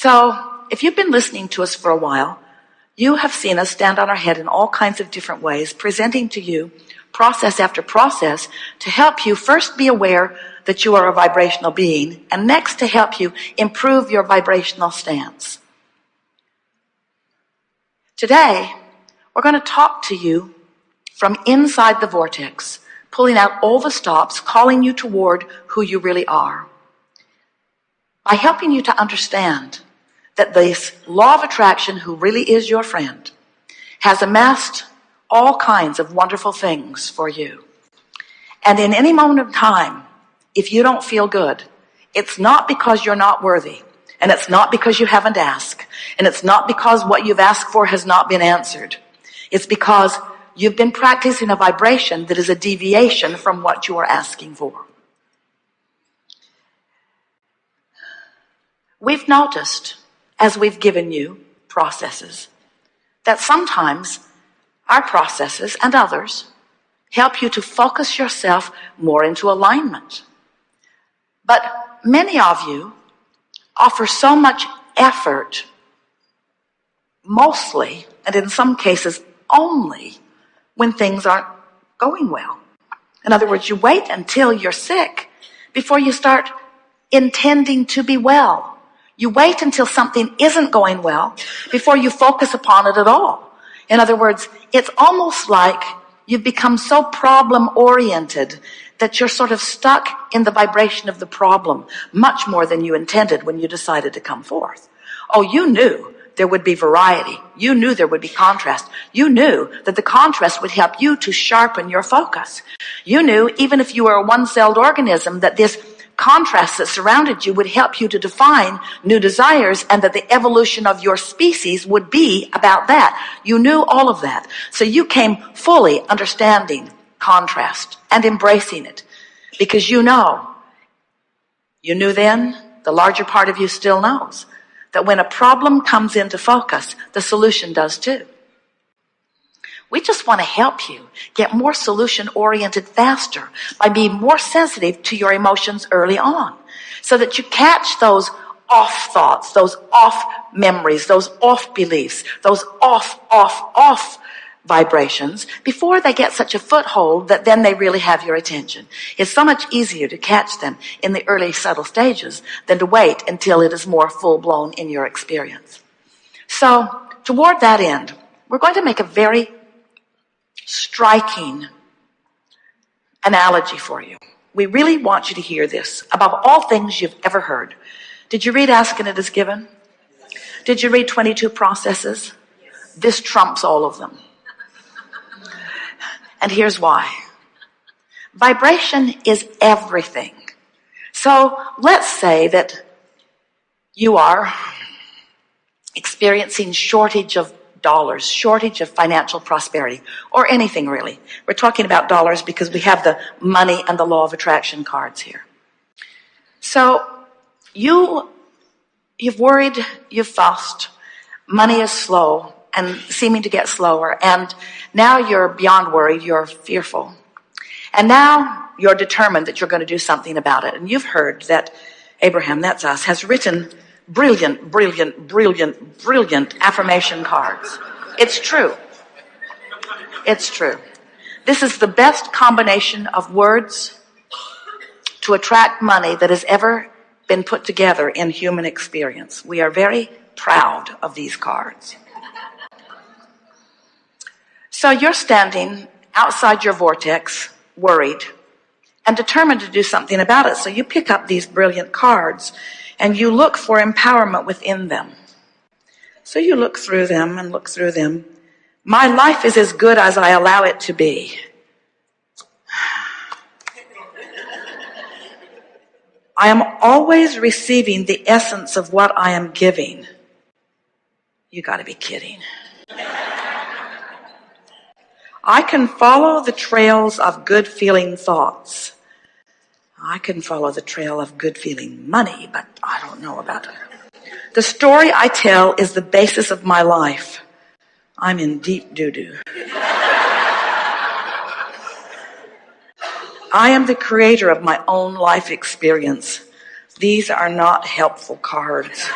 So if you've been listening to us for a while, you have seen us stand on our head in all kinds of different ways, presenting to you process after process to help you first be aware that you are a vibrational being, and next to help you improve your vibrational stance. Today, we're going to talk to you from inside the vortex, pulling out all the stops, calling you toward who you really are. By helping you to understand that this law of attraction, who really is your friend, has amassed all kinds of wonderful things for you. And in any moment of time, if you don't feel good, it's not because you're not worthy, and it's not because you haven't asked, and it's not because what you've asked for has not been answered. It's because you've been practicing a vibration that is a deviation from what you are asking for. We've noticed, as we've given you processes, that sometimes our processes and others help you to focus yourself more into alignment. But many of you offer so much effort, mostly, and in some cases only, when things aren't going well. In other words, you wait until you're sick before you start intending to be well. You wait until something isn't going well before you focus upon it at all. In other words, it's almost like you've become so problem-oriented that you're sort of stuck in the vibration of the problem much more than you intended when you decided to come forth. Oh, you knew there would be variety. You knew there would be contrast. You knew that the contrast would help you to sharpen your focus. You knew, even if you were a one-celled organism, that this contrast that surrounded you would help you to define new desires, and that the evolution of your species would be about that. You knew all of that. So you came fully understanding contrast and embracing it, because you knew then, the larger part of you still knows, that when a problem comes into focus, the solution does too. We just want to help you get more solution-oriented faster by being more sensitive to your emotions early on, so that you catch those off thoughts, those off memories, those off beliefs, those off vibrations before they get such a foothold that then they really have your attention. It's so much easier to catch them in the early subtle stages than to wait until it is more full-blown in your experience. So toward that end, we're going to make a very striking analogy for you. We really want you to hear this above all things you've ever heard. Did you read Ask and It Is Given? Did you read 22 Processes? This trumps all of them. And here's why. Vibration is everything. So let's say that you are experiencing shortage of dollars, shortage of financial prosperity, or anything really. We're talking about dollars because we have the money and the law of attraction cards here. So you've worried, you've fussed, money is slow and seeming to get slower, and now you're beyond worried, you're fearful. And now you're determined that you're going to do something about it. And you've heard that Abraham, that's us, has written brilliant affirmation cards. It's true. It's true. This is the best combination of words to attract money that has ever been put together in human experience. We are very proud of these cards. So you're standing outside your vortex, worried, and determined to do something about it. So you pick up these brilliant cards and you look for empowerment within them. So you look through them and look through them. My life is as good as I allow it to be. I am always receiving the essence of what I am giving. You got to be kidding. I can follow the trails of good feeling thoughts. I can follow the trail of good feeling money, but I don't know about it. The story I tell is the basis of my life. I'm in deep doo-doo. I am the creator of my own life experience. These are not helpful cards.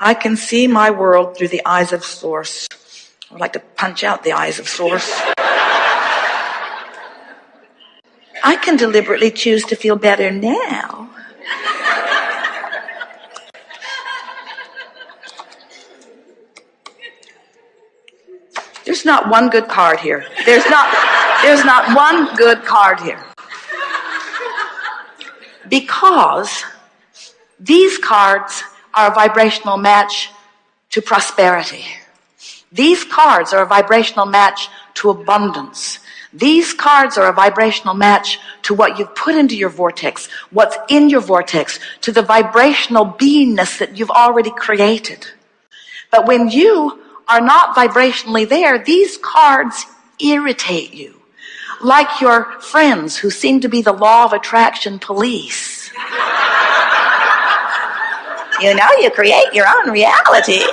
I can see my world through the eyes of Source. I would like to punch out the eyes of Source. I can deliberately choose to feel better now. There's not one good card here. There's not one good card here. Because these cards are a vibrational match to prosperity. These cards are a vibrational match to abundance. These cards are a vibrational match to what you've put into your vortex, what's in your vortex, to the vibrational beingness that you've already created. But when you are not vibrationally there, these cards irritate you. Like your friends who seem to be the law of attraction police. You know, you create your own reality.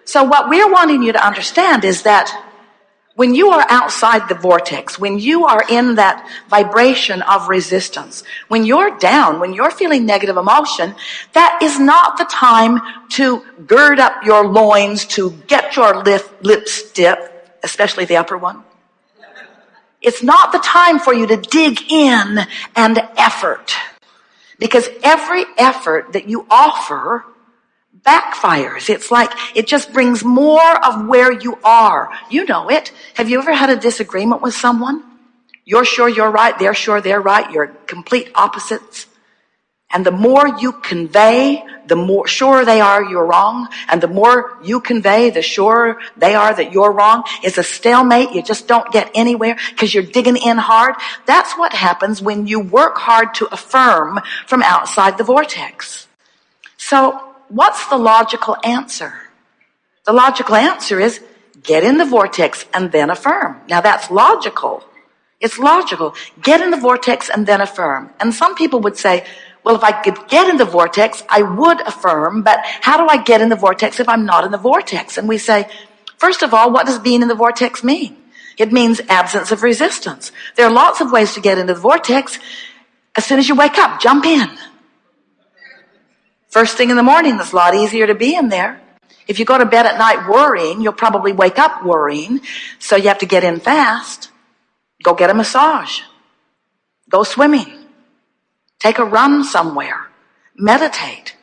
So what we're wanting you to understand is that when you are outside the vortex, when you are in that vibration of resistance, when you're down, when you're feeling negative emotion, that is not the time to gird up your loins, to get your lips stiff, especially the upper one. It's not the time for you to dig in and effort, because every effort that you offer backfires. It's like it just brings more of where you are. You know it. Have you ever had a disagreement with someone? You're sure you're right, they're sure they're right, you're complete opposites. And the more you convey, the more sure they are you're wrong. And the more you convey, the sure they are that you're wrong. It's a stalemate. You just don't get anywhere because you're digging in hard. That's what happens when you work hard to affirm from outside the vortex. So what's the logical answer? The logical answer is get in the vortex and then affirm. Now that's logical. It's logical. Get in the vortex and then affirm. And some people would say, well, if I could get in the vortex, I would affirm, but how do I get in the vortex if I'm not in the vortex? And we say, first of all, what does being in the vortex mean? It means absence of resistance. There are lots of ways to get into the vortex. As soon as you wake up, jump in. First thing in the morning, it's a lot easier to be in there. If you go to bed at night worrying, you'll probably wake up worrying. So you have to get in fast. Go get a massage. Go swimming. Take a run somewhere. Meditate.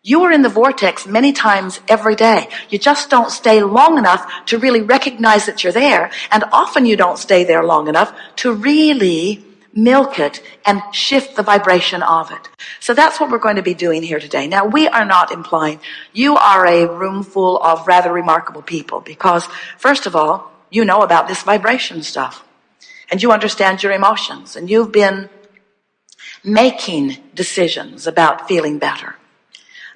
You are in the vortex many times every day. You just don't stay long enough to really recognize that you're there. And often you don't stay there long enough to really milk it and shift the vibration of it. So that's what we're going to be doing here today. Now, we are not implying you are a room full of rather remarkable people because, first of all, you know about this vibration stuff and you understand your emotions and you've been making decisions about feeling better.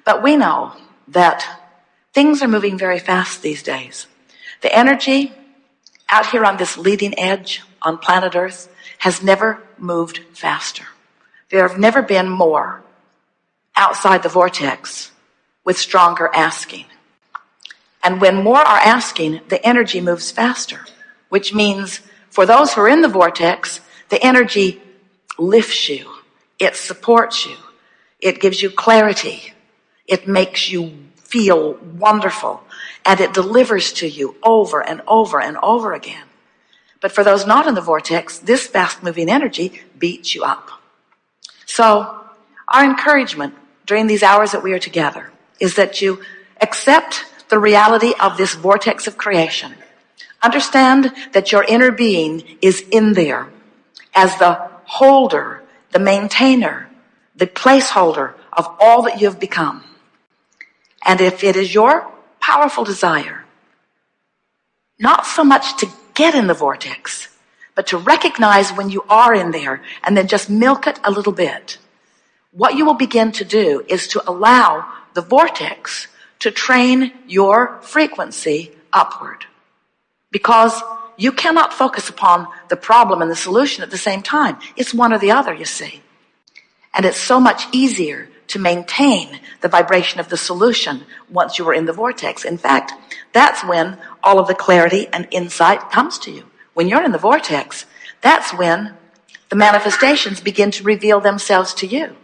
But we know that things are moving very fast these days. The energy out here on this leading edge on planet Earth has never moved faster. There have never been more outside the vortex with stronger asking. And when more are asking, the energy moves faster, which means for those who are in the vortex, the energy lifts you. It supports you. It gives you clarity. It makes you feel wonderful. And it delivers to you over and over and over again. But for those not in the vortex, this fast-moving energy beats you up. So our encouragement during these hours that we are together is that you accept the reality of this vortex of creation. Understand that your inner being is in there as the holder, the maintainer, the placeholder of all that you have become. And if it is your powerful desire, not so much to get in the vortex, but to recognize when you are in there and then just milk it a little bit, what you will begin to do is to allow the vortex to train your frequency upward. Because you cannot focus upon the problem and the solution at the same time. It's one or the other, you see. And it's so much easier to maintain the vibration of the solution once you are in the vortex. In fact, that's when all of the clarity and insight comes to you. When you're in the vortex, that's when the manifestations begin to reveal themselves to you.